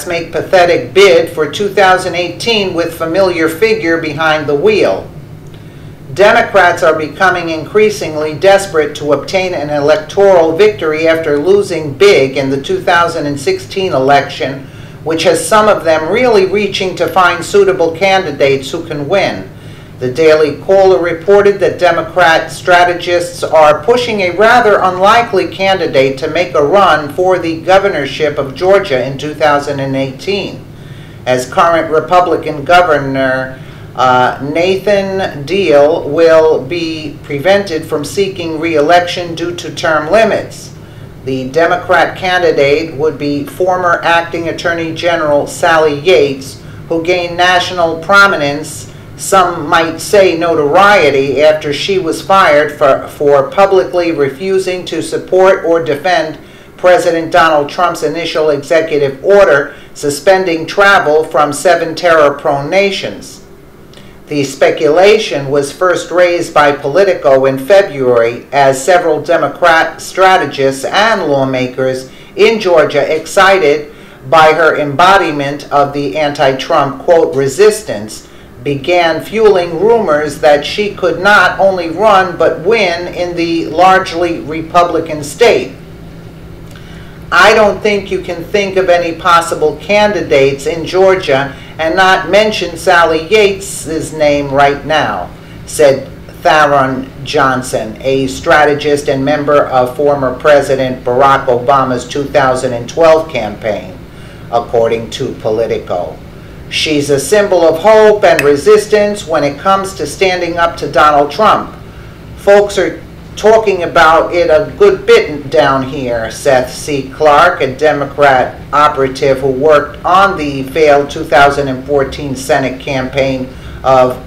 make pathetic bid for 2018 with familiar figure behind the wheel. Democrats are becoming increasingly desperate to obtain an electoral victory after losing big in the 2016 election, which has some of them really reaching to find suitable candidates who can win. The Daily Caller reported that Democrat strategists are pushing a rather unlikely candidate to make a run for the governorship of Georgia in 2018, as current Republican Governor Nathan Deal will be prevented from seeking re-election due to term limits. The Democrat candidate would be former acting Attorney General Sally Yates, who gained national prominence, some might say notoriety, after she was fired for publicly refusing to support or defend President Donald Trump's initial executive order suspending travel from 7 terror-prone nations. The speculation was first raised by Politico in February as several Democrat strategists and lawmakers in Georgia, excited by her embodiment of the anti-Trump, quote, resistance, began fueling rumors that she could not only run but win in the largely Republican state. I don't think you can think of any possible candidates in Georgia and not mention Sally Yates' name right now, said Theron Johnson, a strategist and member of former President Barack Obama's 2012 campaign, according to Politico. She's a symbol of hope and resistance when it comes to standing up to Donald Trump. Folks are talking about it a good bit down here, Seth C. Clark, a Democrat operative who worked on the failed 2014 Senate campaign of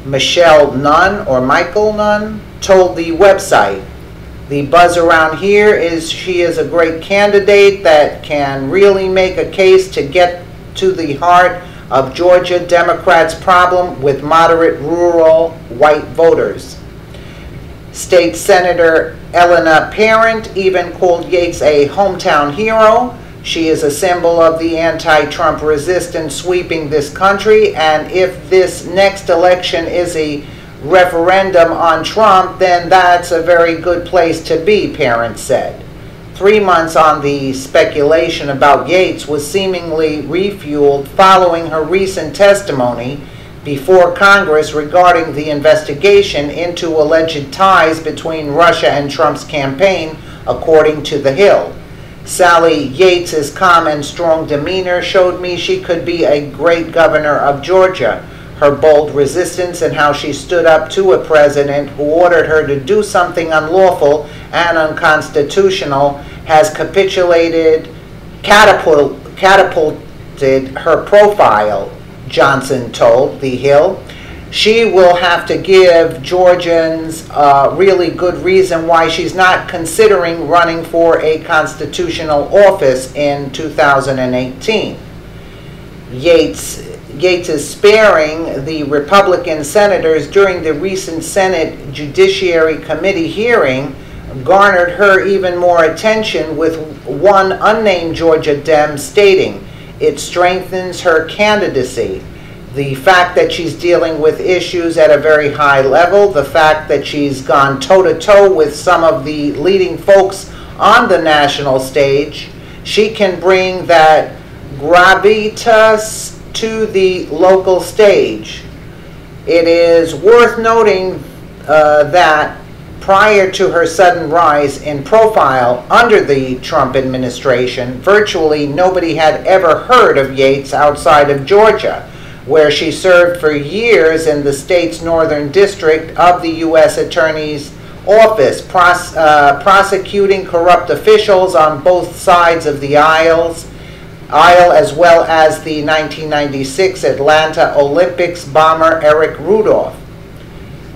Michael Nunn, told the website. The buzz around here is she is a great candidate that can really make a case to get to the heart of Georgia Democrats' problem with moderate rural white voters. State Senator Elena Parent even called Yates a hometown hero. She is a symbol of the anti-Trump resistance sweeping this country, and if this next election is a referendum on Trump, then that's a very good place to be, Parent said. 3 months on, the speculation about Yates was seemingly refueled following her recent testimony before Congress regarding the investigation into alleged ties between Russia and Trump's campaign, according to The Hill. Sally Yates' calm and strong demeanor showed me she could be a great governor of Georgia. Her bold resistance and how she stood up to a president who ordered her to do something unlawful and unconstitutional has catapulted her profile, Johnson told The Hill. She will have to give Georgians a really good reason why she's not considering running for a constitutional office in 2018. Yates is sparing the Republican senators during the recent Senate Judiciary Committee hearing garnered her even more attention, with one unnamed Georgia Dem stating, "It strengthens her candidacy. The fact that she's dealing with issues at a very high level, the fact that she's gone toe-to-toe with some of the leading folks on the national stage, she can bring that gravitas to the local stage." It is worth noting that prior to her sudden rise in profile under the Trump administration, virtually nobody had ever heard of Yates outside of Georgia, where she served for years in the state's northern district of the U.S. Attorney's Office, prosecuting corrupt officials on both sides of the aisle, as well as the 1996 Atlanta Olympics bomber Eric Rudolph.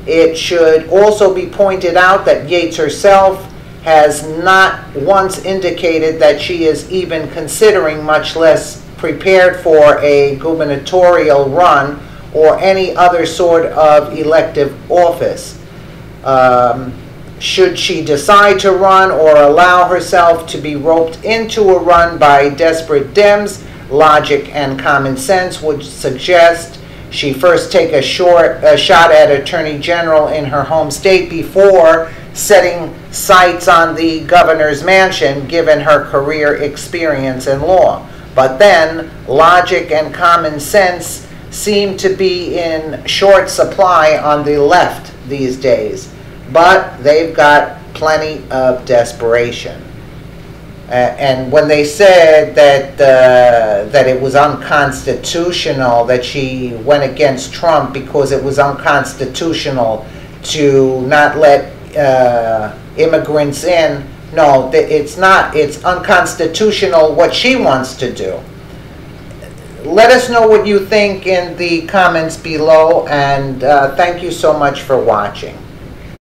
It should also be pointed out that Yates herself has not once indicated that she is even considering, much less prepared for, a gubernatorial run or any other sort of elective office. Should she decide to run or allow herself to be roped into a run by desperate Dems, logic and common sense would suggest she first take a shot at Attorney General in her home state before setting sights on the governor's mansion, given her career experience in law. But then, logic and common sense seem to be in short supply on the left these days. But they've got plenty of desperation. And when they said that it was unconstitutional, that she went against Trump because it was unconstitutional to not let immigrants in, no, it's not. It's unconstitutional what she wants to do. Let us know what you think in the comments below, and thank you so much for watching.